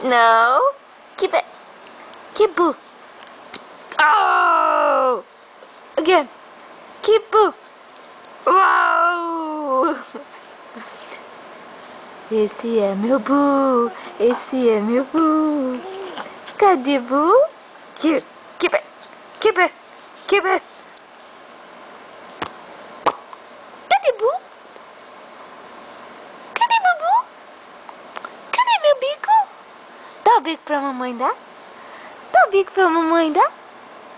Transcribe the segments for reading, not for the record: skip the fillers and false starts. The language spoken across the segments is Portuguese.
No. Keep it. Keep boo. Oh! Again. Keep boo. Uau! Esse é meu boo. Esse é meu boo. Cadê boo? Here. Keep it. Keep it. Keep it. Cadê boo? Cadê Bubu? Cadê meu bico? Dá o bico pra mamãe, dá? Dá o bico pra mamãe, dá?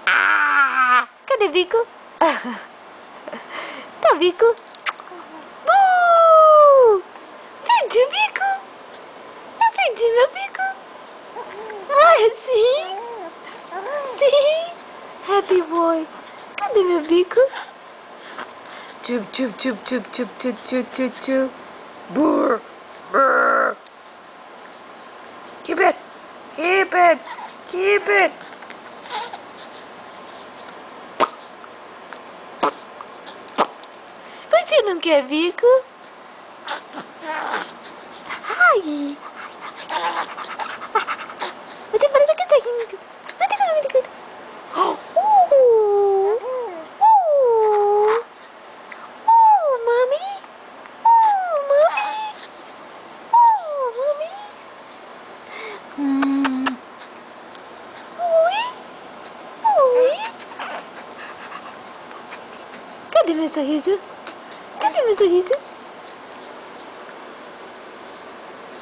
Ah! Cadê o bico? Dá o bico? Perdi o bico. Eu perdi meu bico. Ah, sim. Sim. Happy boy. Cadê meu bico? Chup, chup, chup, chup, chup, chup, chup, chup, chup. Brr, brr. Keep it. Keep it. Keep it. Você não quer bico? Ai. Você parece que tá rindo. Mami. Mami. Oi. Cadê meu sorriso? Cadê meu sorriso?